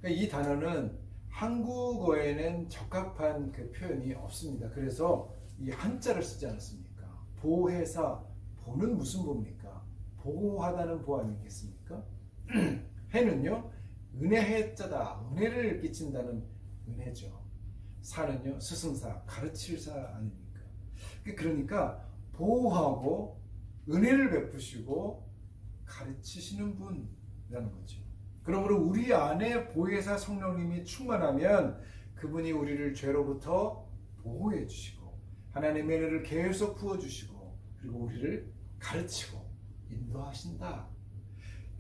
그러니까 이 단어는 한국어에는 적합한 그 표현이 없습니다. 그래서 이 한자를 쓰지 않았습니까? 보혜사, 보는 무슨 보입니까? 보호하다는 보 아니겠습니까? 해는요, 은혜해자다, 은혜를 끼친다는 은혜죠. 사는요, 스승사, 가르칠사 아닙니까? 그러니까 보호하고 은혜를 베푸시고 가르치시는 분이라는 거죠. 그러므로 우리 안에 보혜사 성령님이 충만하면 그분이 우리를 죄로부터 보호해 주시고 하나님의 은혜를 계속 부어주시고 그리고 우리를 가르치고 인도하신다.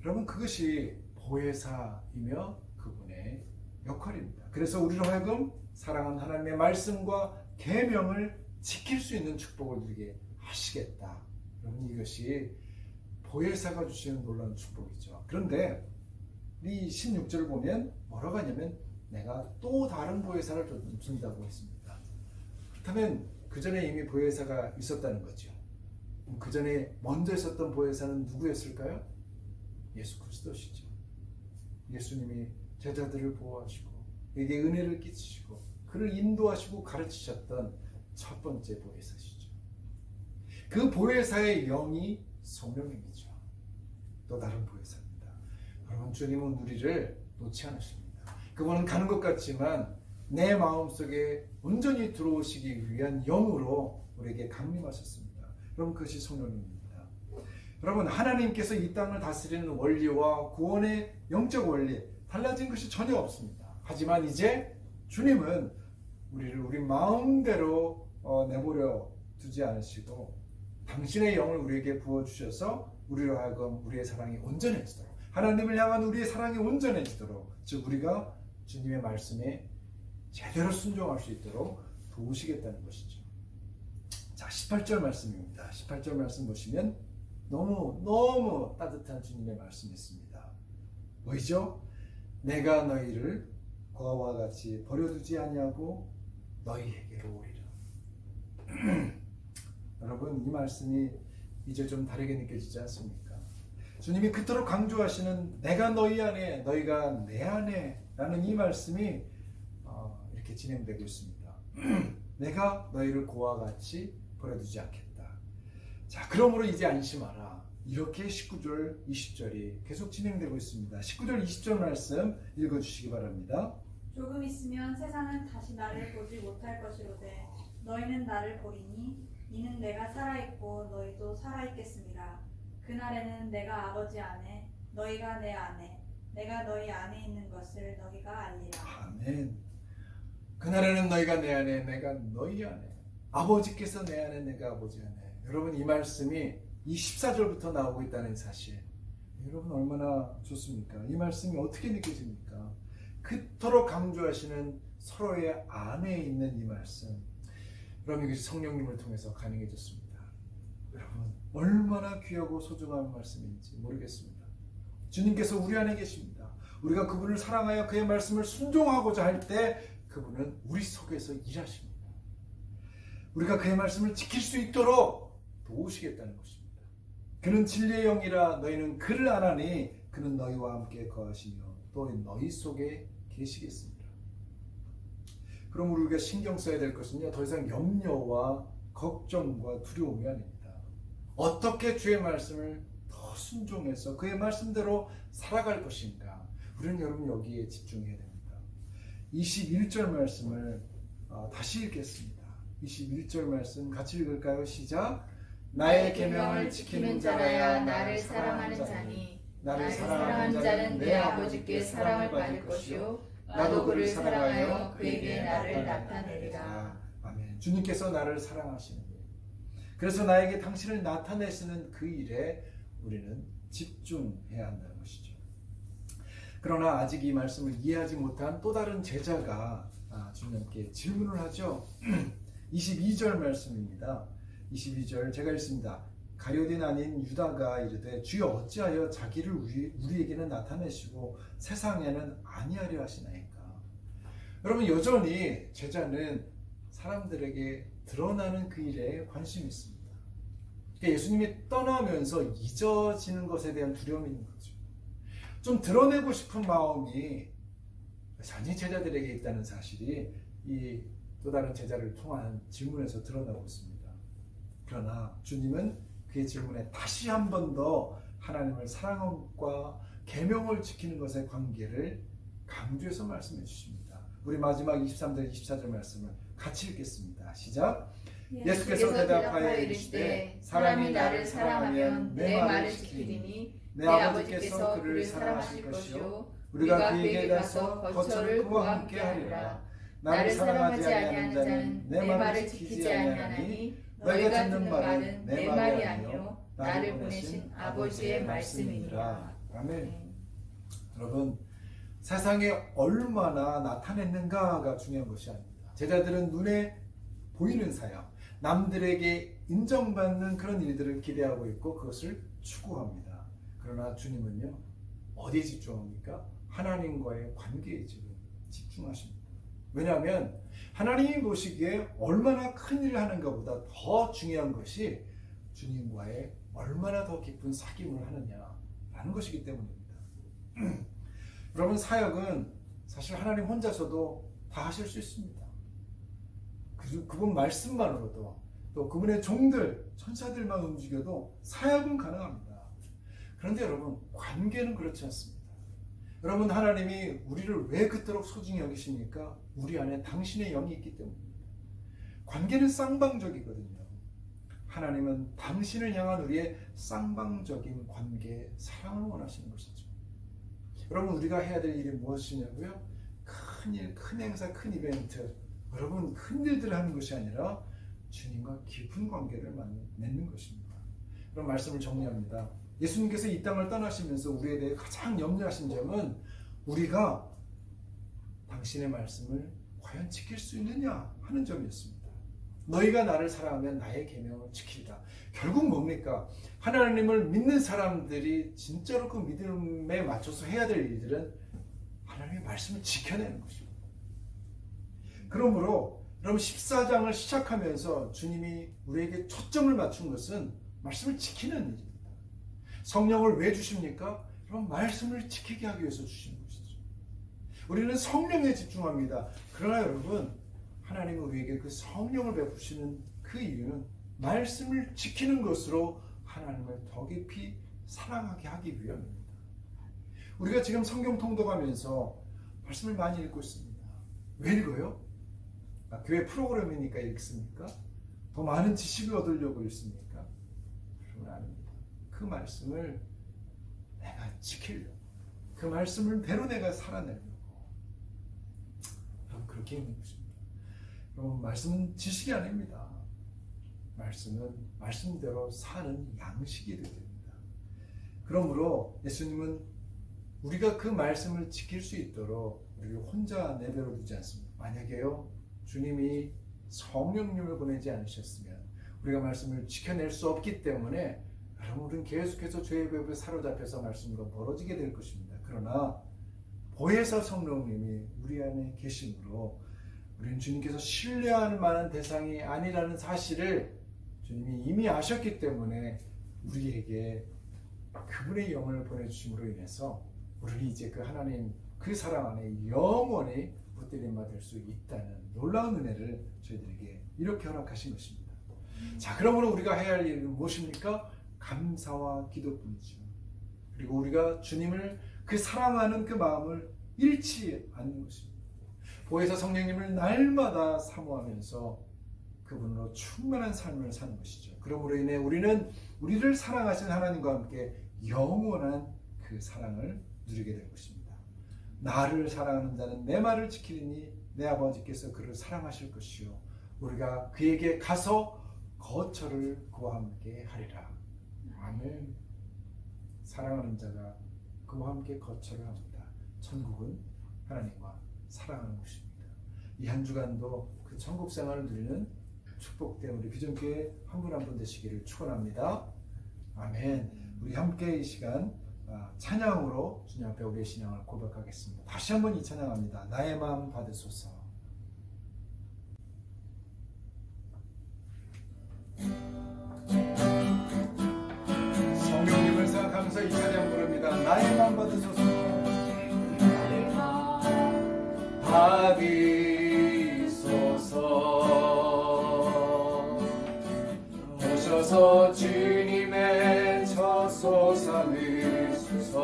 여러분, 그것이 보혜사이며 그분의 역할입니다. 그래서 우리로 하여금 사랑하는 하나님의 말씀과 계명을 지킬 수 있는 축복을 누리게 하시겠다. 여러분, 이것이 보혜사가 주시는 놀라운 축복이죠. 그런데 이 16절을 보면 뭐라고 하냐면 내가 또 다른 보혜사를 준다고 했습니다. 그렇다면 그 전에 이미 보혜사가 있었다는 거죠. 그 전에 먼저 있었던 보혜사는 누구였을까요? 예수 그리스도시죠. 예수님이 제자들을 보호하시고 그에게 은혜를 끼치시고 그를 인도하시고 가르치셨던 첫 번째 보혜사시죠. 그 보혜사의 영이 성령님이죠. 또 다른 보혜사입니다. 여러분, 주님은 우리를 놓지 않으십니다. 그분은 가는 것 같지만 내 마음속에 온전히 들어오시기 위한 영으로 우리에게 강림하셨습니다. 여러분, 그것이 성령님입니다. 여러분, 하나님께서 이 땅을 다스리는 원리와 구원의 영적 원리 달라진 것이 전혀 없습니다. 하지만 이제 주님은 우리를 우리 마음대로 내버려 두지 않으시고 당신의 영을 우리에게 부어주셔서 우리로 하여금 우리의 사랑이 온전해지도록, 하나님을 향한 우리의 사랑이 온전해지도록, 즉 우리가 주님의 말씀에 제대로 순종할 수 있도록 도우시겠다는 것이죠. 자, 18절 말씀입니다. 18절 말씀 보시면 너무 따뜻한 주님의 말씀이 있습니다. 뭐이죠? 내가 너희를 고아와 같이 버려두지 아니하고 너희에게로 오리라. 여러분, 이 말씀이 이제 좀 다르게 느껴지지 않습니까? 주님이 그토록 강조하시는 내가 너희 안에 너희가 내 안에 라는 이 말씀이 이렇게 진행되고 있습니다. 내가 너희를 고아와 같이 버려두지 않겠다. 자, 그러므로 이제 안심하라. 이렇게 19절 20절이 계속 진행되고 있습니다. 19절 20절 말씀 읽어주시기 바랍니다. 조금 있으면 세상은 다시 나를 보지 못할 것이로되 너희는 나를 보리니 이는 내가 살아있고 너희도 살아있겠습니다. 그날에는 내가 아버지 안에 너희가 내 안에 내가 너희 안에 있는 것을 너희가 알리라. 아멘. 그날에는 너희가 내 안에 내가 너희 안에, 아버지께서 내 안에 내가 아버지 안에. 여러분, 이 말씀이 이 14절부터 나오고 있다는 사실, 여러분 얼마나 좋습니까? 이 말씀이 어떻게 느껴집니까? 그토록 강조하시는 서로의 안에 있는 이 말씀, 여러분 이것이 성령님을 통해서 가능해졌습니다. 여러분 얼마나 귀하고 소중한 말씀인지 모르겠습니다. 주님께서 우리 안에 계십니다. 우리가 그분을 사랑하여 그의 말씀을 순종하고자 할 때 그분은 우리 속에서 일하십니다. 우리가 그의 말씀을 지킬 수 있도록 도우시겠다는 것입니다. 그는 진리의 영이라 너희는 그를 아나니 그는 너희와 함께 거하시며 또 너희 속에 계시겠습니다. 그럼 우리가 신경 써야 될 것은요, 더 이상 염려와 걱정과 두려움이 아닙니다. 어떻게 주의 말씀을 더 순종해서 그의 말씀대로 살아갈 것인가, 우리는 여러분 여기에 집중해야 됩니다. 21절 말씀을 다시 읽겠습니다. 21절 말씀 같이 읽을까요? 시작. 나의 계명을 지키는 자라야 나를 사랑하는 자니 나를 사랑하는 자는 내 아버지께 사랑을 받을 것이요 나도 그를 사랑하여 그에게 나를 나타내리라. 아멘. 주님께서 나를 사랑하시는 일, 그래서 나에게 당신을 나타내시는 그 일에 우리는 집중해야 한다는 것이죠. 그러나 아직 이 말씀을 이해하지 못한 또 다른 제자가 주님께 질문을 하죠. 22절 말씀입니다. 22절 제가 읽습니다. 가룟 아닌 유다가 이르되 주여 어찌하여 자기를 우리에게는 나타내시고 세상에는 아니하려 하시나이까. 여러분 여전히 제자는 사람들에게 드러나는 그 일에 관심이 있습니다. 그러니까 예수님이 떠나면서 잊어지는 것에 대한 두려움이 있는 거죠. 좀 드러내고 싶은 마음이 여전히 제자들에게 있다는 사실이 이 또 다른 제자를 통한 질문에서 드러나고 있습니다. 그러나 주님은 그의 질문에 다시 한 번 더 하나님을 사랑함과 계명을 지키는 것의 관계를 강조해서 말씀해 주십니다. 우리 마지막 23절 24절 말씀을 같이 읽겠습니다. 시작. 예수께서 대답하여 이르시되 사람이 나를 사랑하면 내 말을 지키리니 내 아버지께서 그를 사랑하실 것이요 우리가 그에게 가서 거처를 그와 함께 하리라. 나를 사랑하지 아니하는 자는 내 말을 지키지 아니하나니 너희가 듣는 말은 내 말이 아니요 나를 보내신 아버지의 말씀이니라. 아멘. 여러분 세상에 얼마나 나타냈는가가 중요한 것이 아닙니다. 제자들은 눈에 보이는 사역, 남들에게 인정받는 그런 일들을 기대하고 있고 그것을 추구합니다. 그러나 주님은요 어디에 집중합니까? 하나님과의 관계에 지금 집중하십니다. 왜냐하면 하나님이 보시기에 얼마나 큰 일을 하는가보다 더 중요한 것이 주님과의 얼마나 더 깊은 사귐을 하느냐라는 것이기 때문입니다. 여러분 사역은 사실 하나님 혼자서도 다 하실 수 있습니다. 그분 말씀만으로도 또 그분의 종들, 천사들만 움직여도 사역은 가능합니다. 그런데 여러분 관계는 그렇지 않습니다. 여러분 하나님이 우리를 왜 그토록 소중히 여기십니까? 우리 안에 당신의 영이 있기 때문입니다. 관계는 쌍방적이거든요. 하나님은 당신을 향한 우리의 쌍방적인 관계, 사랑을 원하시는 것이죠. 여러분 우리가 해야 될 일이 무엇이냐고요? 큰 일, 큰 행사, 큰 이벤트, 여러분 큰 일들을 하는 것이 아니라 주님과 깊은 관계를 맺는 것입니다. 그런 말씀을 정리합니다. 예수님께서 이 땅을 떠나시면서 우리에 대해 가장 염려하신 점은 우리가 당신의 말씀을 과연 지킬 수 있느냐 하는 점이었습니다. 너희가 나를 사랑하면 나의 계명을 지키리라. 결국 뭡니까? 하나님을 믿는 사람들이 진짜로 그 믿음에 맞춰서 해야 될 일들은 하나님의 말씀을 지켜내는 것입니다. 그러므로 여러분 14장을 시작하면서 주님이 우리에게 초점을 맞춘 것은 말씀을 지키는 일입니다. 성령을 왜 주십니까? 여러분 말씀을 지키게 하기 위해서 주시는 것이죠. 우리는 성령에 집중합니다. 그러나 여러분 하나님은 우리에게 그 성령을 베푸시는 그 이유는 말씀을 지키는 것으로 하나님을 더 깊이 사랑하게 하기 위함입니다. 우리가 지금 성경 통독하면서 말씀을 많이 읽고 있습니다. 왜 읽어요? 교회 프로그램이니까 읽습니까? 더 많은 지식을 얻으려고 읽습니까? 그건 아닙니다. 그 말씀을 내가 지키려고, 그 말씀을 대로 내가 살아내려고, 여러분 그렇게 있는 것입니다. 여러분 말씀은 지식이 아닙니다. 말씀은 말씀대로 사는 양식이 되야 됩니다. 그러므로 예수님은 우리가 그 말씀을 지킬 수 있도록 우리를 혼자 내버려 두지 않습니다. 만약에요, 주님이 성령님을 보내지 않으셨으면 우리가 말씀을 지켜낼 수 없기 때문에 여러분은 계속해서 죄의 법에 사로잡혀서 말씀으로 멀어지게 될 것입니다. 그러나 보혜사 성령님이 우리 안에 계심으로 우리는 주님께서 신뢰할 만한 대상이 아니라는 사실을 주님이 이미 아셨기 때문에 우리에게 그분의 영을 보내주심으로 인해서 우리는 이제 그 하나님 그 사랑 안에 영원히 붙들림 받을 수 있다는 놀라운 은혜를 저희들에게 이렇게 허락하신 것입니다. 자, 그러므로 우리가 해야 할 일은 무엇입니까? 감사와 기도뿐이죠. 그리고 우리가 주님을 그 사랑하는 그 마음을 잃지 않는 것입니다. 보혜사 성령님을 날마다 사모하면서 그분으로 충만한 삶을 사는 것이죠. 그러므로 인해 우리는 우리를 사랑하신 하나님과 함께 영원한 그 사랑을 누리게 될 것입니다. 나를 사랑하는 자는 내 말을 지키리니 내 아버지께서 그를 사랑하실 것이요 우리가 그에게 가서 거처를 그와 함께 하리라. 아멘. 사랑하는 자가 그와 함께 거처를 합니다. 천국은 하나님과 사랑하는 곳입니다. 이 한 주간도 그 천국 생활을 누리는 축복된 우리 비전교회 한 분 한 분 되시기를 축원합니다. 아멘. 우리 함께 이 시간 찬양으로 주님 앞에 우리의 신앙을 고백하겠습니다. 다시 한번 이 찬양합니다. 나의 마음 받으소서. 성령님을 생각하면서 이 찬양 부릅니다. 나의 마음 받으소서. 나의 마음 받으소서. 오셔서 주님의 처소 삼으소서.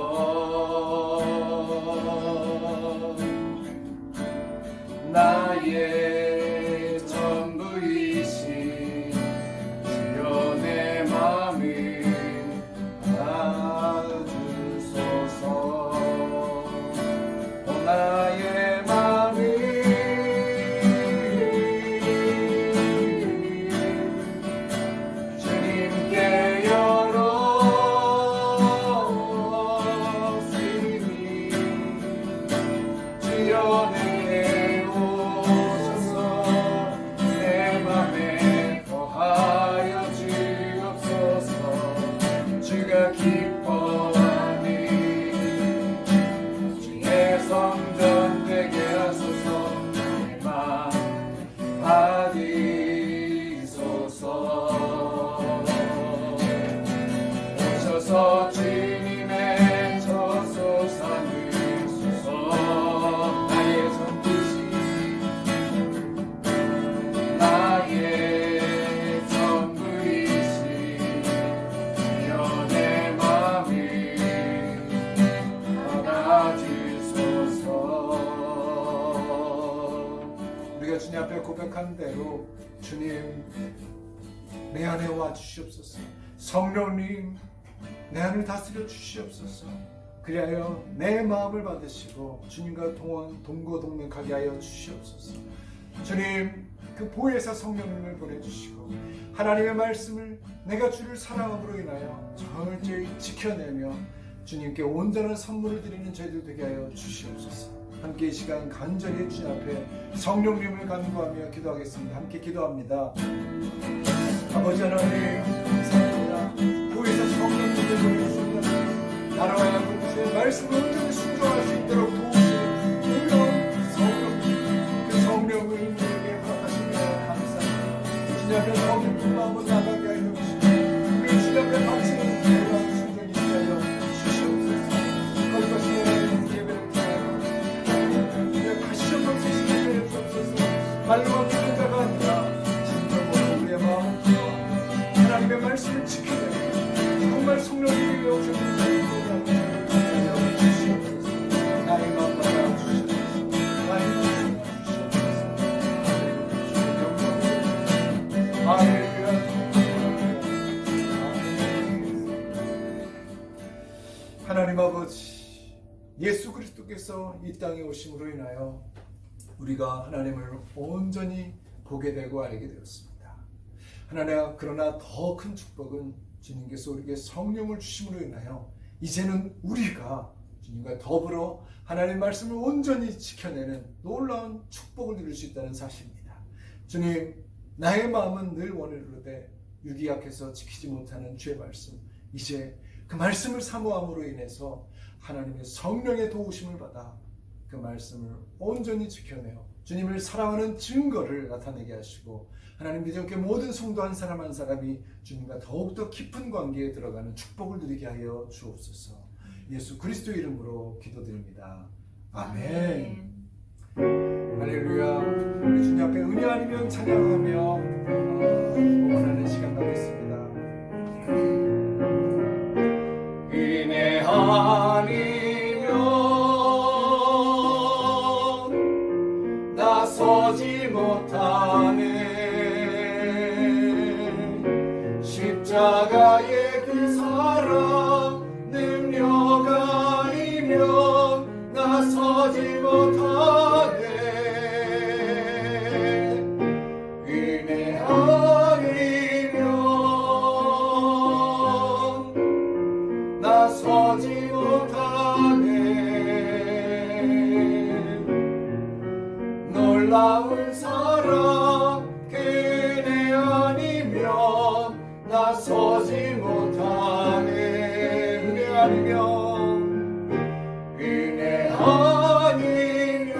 나의 전부이신 주여 내 맘을 받으소서. 나의 맘을 주님께 열었으니 주여 내게 오셔서 내 맘에 거하여 주옵소서. 주가 기뻐하니 주의 성전 되게 하소서. 내 맘 받으소서. 오셔서 주님의 처소 삼으소서. 나의 전부이신 나의 전부이신 주여 내 맘을 받아주소서. 우리가 주님 앞에 고백한 대로 주님 내 안에 와 주시옵소서. 성령님 내 안을 다스려 주시옵소서. 그리하여 내 마음을 받으시고 주님과 동거동행하게 하여 주시옵소서. 주님 그 보혜사 성령님을 보내주시고 하나님의 말씀을 내가 주를 사랑함으로 인하여 철저히 지켜내며 주님께 온전한 선물을 드리는 저희들 되게 하여 주시옵소서. 함께 이 시간 간절히 주님 앞에 성령님을 간구하며 기도하겠습니다. 함께 기도합니다. 아버지 하나님 감사합니다. 보혜사 성령님을 보내주시옵소서. 나로 하여금 주의 말씀을 온전히 순종할 수 있도록 도우시는 놀라운 성령님, 그 성령을 우리에게 허락하시며 감사합니다. 주님 앞에 성령님 마음을 나가게 하여 주시고 우리 주님 앞에 바치는 놀라운 순종이 있게 하여 주시옵소서. 거룩하신 하나님 예배를 드려요. 다시 한번 세시게 하여 주옵소서. 말로만 듣는 자가 아니라 진정으로 우리의 마음을 들어 하나님의 말씀을 지켜내고 정말 성령님이 오셔서 나의 마음 받아주시옵소서. 나의 마음 받아주시옵소서. 할렐루야. 하나님 아버지, 예수 그리스도께서 이 땅에 오심으로 인하여 우리가 하나님을 온전히 보게 되고 알게 되었습니다. 하나님, 그러나 더 큰 축복은 주님께서 우리에게 성령을 주심으로 인하여 이제는 우리가 주님과 더불어 하나님의 말씀을 온전히 지켜내는 놀라운 축복을 누릴 수 있다는 사실입니다. 주님, 나의 마음은 늘 원하노되 유기약해서 지키지 못하는 주의 말씀, 이제 그 말씀을 사모함으로 인해서 하나님의 성령의 도우심을 받아 그 말씀을 온전히 지켜내어 주님을 사랑하는 증거를 나타내게 하시고, 하나님 믿음께 모든 성도 한 사람 한 사람이 주님과 더욱더 깊은 관계에 들어가는 축복을 누리게 하여 주옵소서. 예수 그리스도 이름으로 기도드립니다. 아멘. 할렐루야. 우리 주님 앞에 은혜 아니면 찬양하며 원하는 시간 갖겠습니다. 은혜 아니면 나서지 못하네. 십자가의 그 사랑 능력 아니면 나서지 못하네. 은혜 아니면 나서지 못하네. 놀라운 사랑 그네 아니면 나서지 못하네. 은혜 아니면 은혜 아니면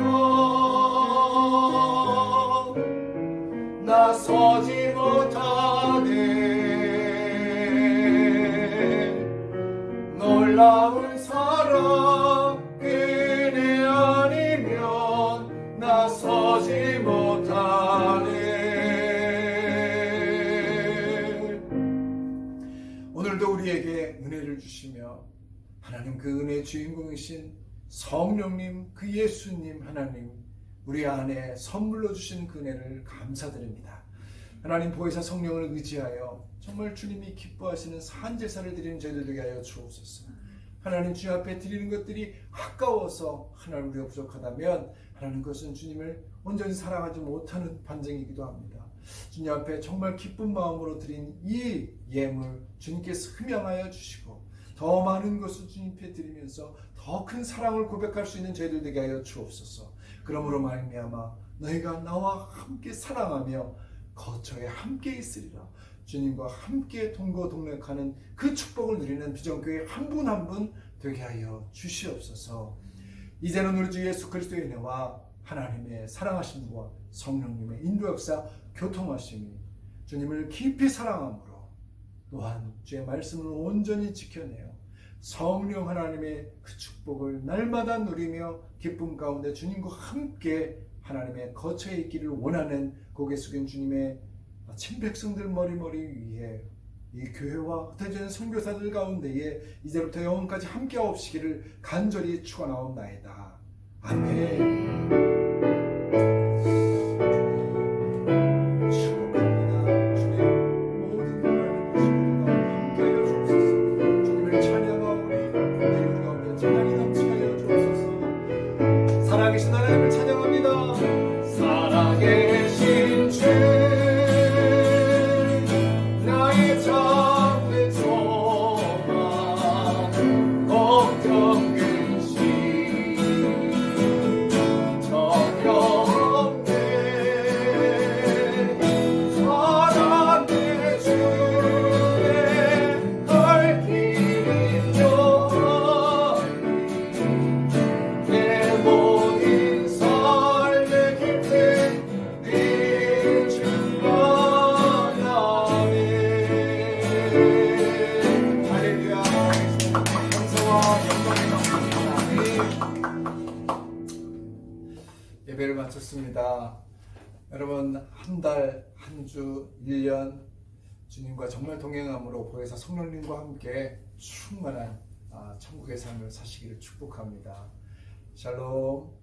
나서지 못하네. 놀라운 사랑 그네 아니면 나서지 못하네. 오늘도 우리에게 은혜를 주시며 하나님 그 은혜의 주인공이신 성령님, 그 예수님 하나님, 우리 안에 선물로 주신 그 은혜를 감사드립니다. 하나님 보혜사 성령을 의지하여 정말 주님이 기뻐하시는 산제사를 드리는 저희들 되게 하여 주옵소서. 하나님 주 앞에 드리는 것들이 아까워서 하나님 우리가 부족하다면 하나님 그것은 주님을 온전히 사랑하지 못하는 반증이기도 합니다. 주님 앞에 정말 기쁜 마음으로 드린 이 예물 주님께서 흠양하여 주시고 더 많은 것을 주님 앞에 드리면서 더 큰 사랑을 고백할 수 있는 저희들 되게 하여 주옵소서. 그러므로 말미암아 너희가 나와 함께 사랑하며 거처에 함께 있으리라. 주님과 함께 동거동락하는 그 축복을 누리는 비전교회 한 분 한 분 되게 하여 주시옵소서. 이제는 우리 주 예수 그리스도의 은혜와 하나님의 사랑하심과 성령님의 인도 역사 교통하심이 주님을 깊이 사랑함으로 또한 주의 말씀을 온전히 지켜내어 성령 하나님의 그 축복을 날마다 누리며 기쁨 가운데 주님과 함께 하나님의 거처에 있기를 원하는 고개 숙인 주님의 친백성들 머리머리 위에 이 교회와 흩어진 선교사들 가운데에 이제부터 영원까지 함께하옵시기를 간절히 축원하옵나이다. 아멘. 살아계신 하나님을 찬양합니다. 살아계신 주 나의 참된 소망 걱정 근심 전혀 없네. 사랑의 주의 얽힌 내 모든 삶의 깊은 네 충만함에 할렐루야. 감사와 영광이 나옵니다. 예배를 마쳤습니다. 여러분 한 달, 한 주, 1년 주님과 정말 동행함으로 보혜사 성령님과 함께 충만한 천국의 삶을 사시기를 축복합니다. 샬롬.